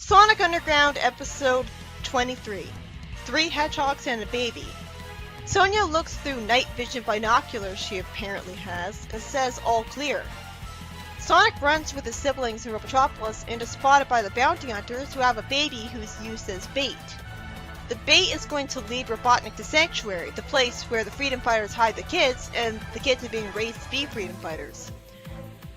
Sonic Underground Episode 23 Three Hedgehogs and a Baby. Sonia looks through night vision binoculars she apparently has and says all clear. Sonic runs with his siblings in Robotropolis and is spotted by the bounty hunters who have a baby who's used as bait. The bait is going to lead Robotnik to Sanctuary, the place where the freedom fighters hide the kids, and the kids are being raised to be freedom fighters.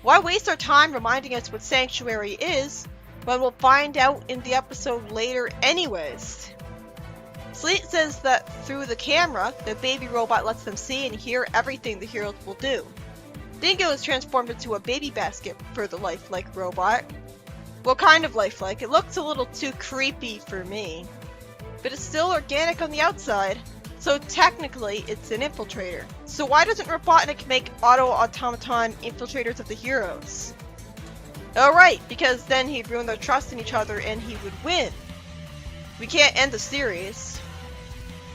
Why waste our time reminding us what Sanctuary is when we'll find out in the episode later anyways? Sleet says that through the camera, the baby robot lets them see and hear everything the heroes will do. Dingo is transformed into a baby basket for the lifelike robot. Well, kind of lifelike. It looks a little too creepy for me. But it's still organic on the outside, so technically it's an infiltrator. So why doesn't Robotnik make auto-automaton infiltrators of the heroes? Oh right, because then he'd ruin their trust in each other and he would win. We can't end the series.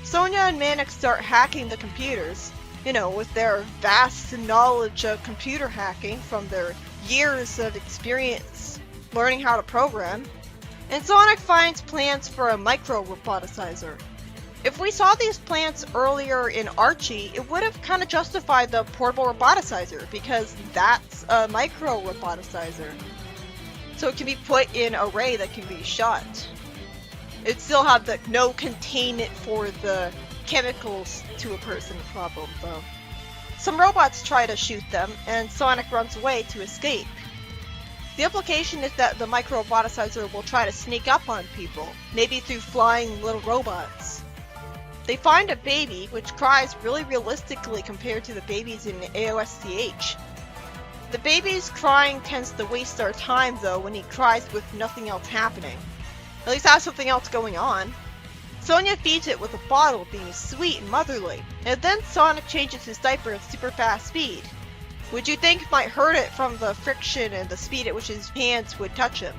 Sonia and Manic start hacking the computers, with their vast knowledge of computer hacking from their years of experience learning how to program. And Sonic finds plans for a micro-roboticizer. If we saw these plans earlier in Archie, it would have kind of justified the portable roboticizer, because that's a micro-roboticizer. So it can be put in an array that can be shot. It'd still have the no containment for the chemicals to a person problem, though. Some robots try to shoot them, and Sonic runs away to escape. The implication is that the micro-roboticizer will try to sneak up on people, maybe through flying little robots. They find a baby, which cries really realistically compared to the babies in AOSCH. The baby's crying tends to waste our time though when he cries with nothing else happening. At least has something else going on. Sonia feeds it with a bottle, being sweet and motherly, and then Sonic changes his diaper at super fast speed, which you think might hurt it from the friction and the speed at which his hands would touch him.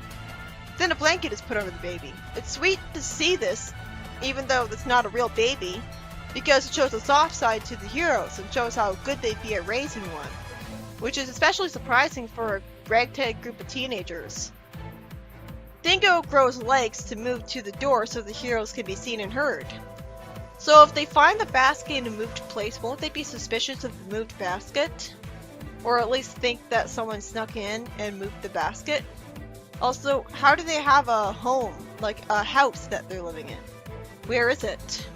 Then a blanket is put over the baby. It's sweet to see this, even though it's not a real baby, because it shows a soft side to the heroes and shows how good they'd be at raising one, which is especially surprising for a ragtag group of teenagers. Dingo grows legs to move to the door so the heroes can be seen and heard. So if they find the basket in a moved place, won't they be suspicious of the moved basket? Or at least think that someone snuck in and moved the basket? Also, how do they have a home, like a house that they're living in? Where is it?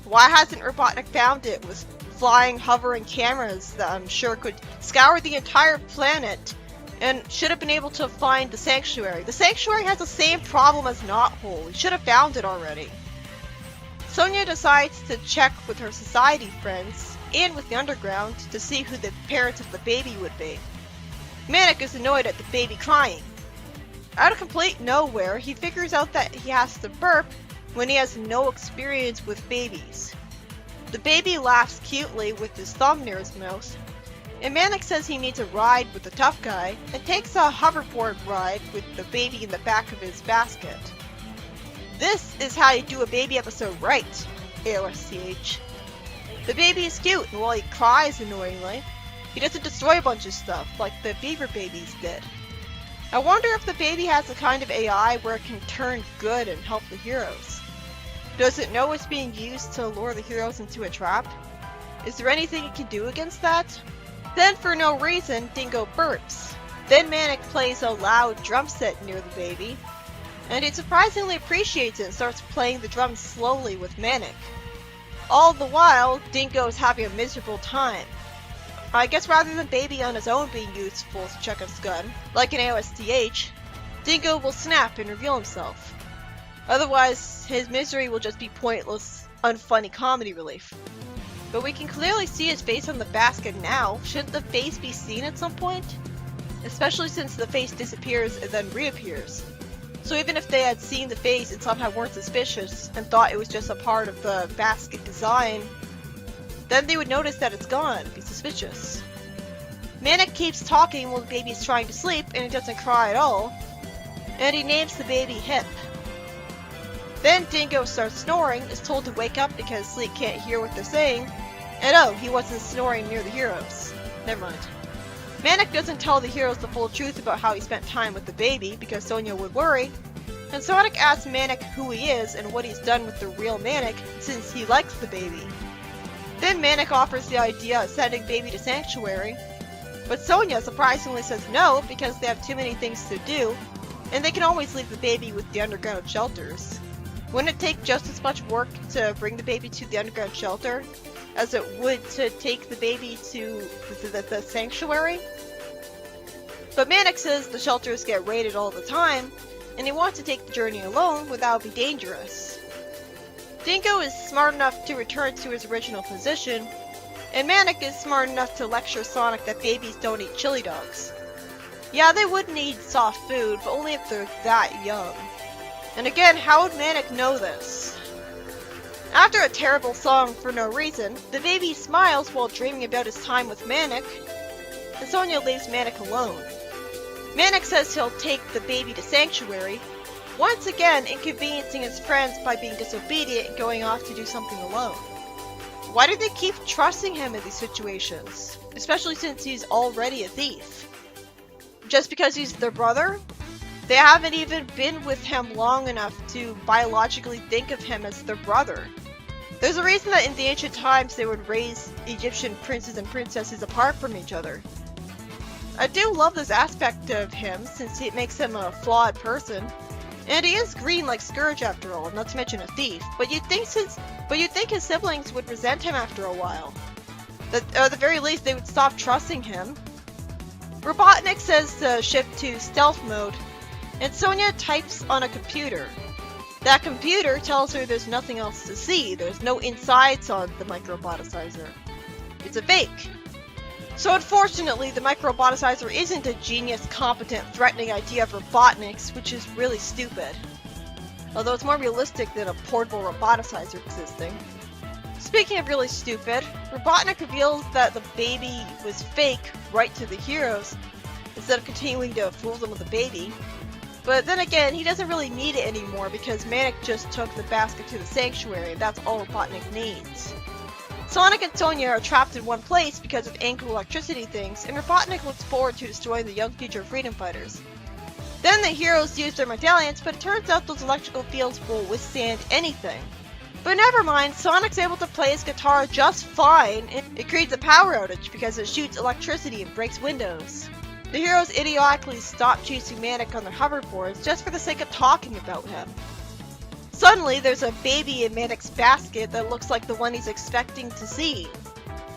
Why hasn't Robotnik found it with flying, hovering cameras that I'm sure could scour the entire planet and should have been able to find the Sanctuary? The Sanctuary has the same problem as Knothole. We should have found it already. Sonia decides to check with her society friends and with the underground to see who the parents of the baby would be. Manic is annoyed at the baby crying. Out of complete nowhere, he figures out that he has to burp when he has no experience with babies. The baby laughs cutely with his thumb near his mouth, and Manic says he needs a ride with the tough guy and takes a hoverboard ride with the baby in the back of his basket. This is how you do a baby episode right, AOSCH. The baby is cute, and while he cries annoyingly, he doesn't destroy a bunch of stuff like the beaver babies did. I wonder if the baby has the kind of AI where it can turn good and help the heroes. Does it know it's being used to lure the heroes into a trap? Is there anything it can do against that? Then for no reason, Dingo burps. Then Manic plays a loud drum set near the baby, and it surprisingly appreciates it and starts playing the drums slowly with Manic. All the while, Dingo's having a miserable time. I guess rather than Baby on his own being useful to check his gun, like in AOSTH, Dingo will snap and reveal himself. Otherwise, his misery will just be pointless, unfunny comedy relief. But we can clearly see his face on the basket now. Shouldn't the face be seen at some point? Especially since the face disappears and then reappears. So even if they had seen the face and somehow weren't suspicious and thought it was just a part of the basket design, then they would notice that it's gone and be suspicious. Manic keeps talking while the baby is trying to sleep and it doesn't cry at all, and he names the baby Hip. Then Dingo starts snoring, is told to wake up because Sleep can't hear what they're saying, and oh, he wasn't snoring near the heroes. Never mind. Manic doesn't tell the heroes the full truth about how he spent time with the baby because Sonia would worry, and Sonic asks Manic who he is and what he's done with the real Manic since he likes the baby. Then Manic offers the idea of sending Baby to Sanctuary, but Sonia surprisingly says no because they have too many things to do, and they can always leave the baby with the underground shelters. Wouldn't it take just as much work to bring the baby to the underground shelter as it would to take the baby to the sanctuary? But Manic says the shelters get raided all the time, and he wants to take the journey alone without it be dangerous. Dingo is smart enough to return to his original position, and Manic is smart enough to lecture Sonic that babies don't eat chili dogs. Yeah, they would need soft food, but only if they're that young. And again, how would Manic know this? After a terrible song for no reason, the baby smiles while dreaming about his time with Manic, and Sonia leaves Manic alone. Manic says he'll take the baby to Sanctuary, once again inconveniencing his friends by being disobedient and going off to do something alone. Why do they keep trusting him in these situations, especially since he's already a thief? Just because he's their brother? They haven't even been with him long enough to biologically think of him as their brother. There's a reason that in the ancient times they would raise Egyptian princes and princesses apart from each other. I do love this aspect of him since it makes him a flawed person. And he is green like Scourge after all, not to mention a thief. But you'd think his siblings would resent him after a while. At the very least, they would stop trusting him. Robotnik says to shift to stealth mode, and Sonia types on a computer. That computer tells her there's nothing else to see. There's no insides on the microboticizer. It's a fake. So unfortunately, the microboticizer isn't a genius, competent, threatening idea of Robotnik's, which is really stupid. Although it's more realistic than a portable roboticizer existing. Speaking of really stupid, Robotnik reveals that the baby was fake right to the heroes, instead of continuing to fool them with the baby. But then again, he doesn't really need it anymore because Manic just took the basket to the sanctuary, and that's all Robotnik needs. Sonic and Sonia are trapped in one place because of ankle electricity things, and Robotnik looks forward to destroying the young future freedom fighters. Then the heroes use their medallions, but it turns out those electrical fields will withstand anything. But never mind, Sonic's able to play his guitar just fine, and it creates a power outage because it shoots electricity and breaks windows. The heroes idiotically stop chasing Manic on their hoverboards just for the sake of talking about him. Suddenly, there's a baby in Manic's basket that looks like the one he's expecting to see.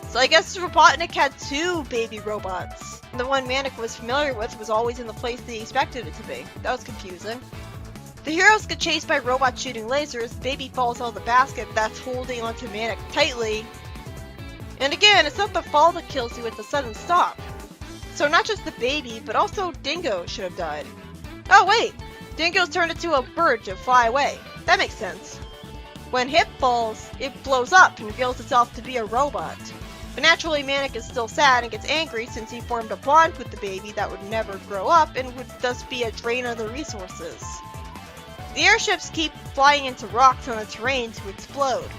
So I guess Robotnik had two baby robots. The one Manic was familiar with was always in the place that he expected it to be. That was confusing. The heroes get chased by robots shooting lasers, the baby falls out of the basket that's holding onto Manic tightly. And again, it's not the fall that kills you, it's a sudden stop. So not just the baby, but also Dingo should have died. Oh wait! Dingo's turned into a bird to fly away. That makes sense. When Hip falls, it blows up and reveals itself to be a robot. But naturally, Manic is still sad and gets angry since he formed a bond with the baby that would never grow up and would thus be a drain on the resources. The airships keep flying into rocks on the terrain to explode.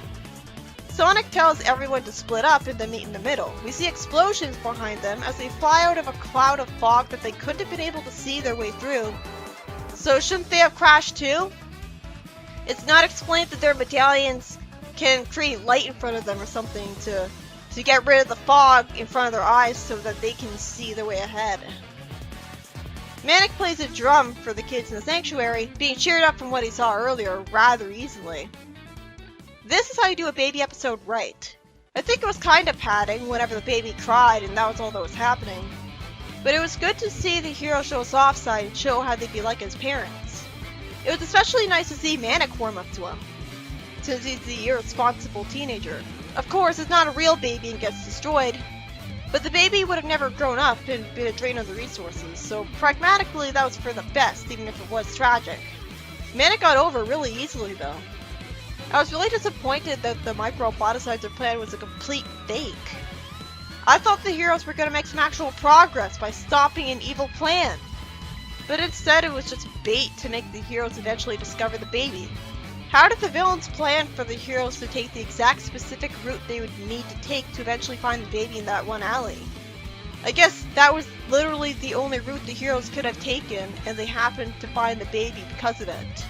Sonic tells everyone to split up and then meet in the middle. We see explosions behind them as they fly out of a cloud of fog that they couldn't have been able to see their way through. So shouldn't they have crashed too? It's not explained that their medallions can create light in front of them or something to get rid of the fog in front of their eyes so that they can see their way ahead. Manic plays a drum for the kids in the sanctuary, being cheered up from what he saw earlier rather easily. This is how you do a baby episode right. I think it was kind of padding whenever the baby cried and that was all that was happening. But it was good to see the hero show his soft side and show how they'd be like his parents. It was especially nice to see Manic warm up to him, since he's the irresponsible teenager. Of course, it's not a real baby and gets destroyed, but the baby would have never grown up and been a drain on the resources, so pragmatically that was for the best, even if it was tragic. Manic got over really easily though. I was really disappointed that the microboticizer plan was a complete fake. I thought the heroes were going to make some actual progress by stopping an evil plan. But instead it was just bait to make the heroes eventually discover the baby. How did the villains plan for the heroes to take the exact specific route they would need to take to eventually find the baby in that one alley? I guess That was literally the only route the heroes could have taken, and they happened to find the baby because of it.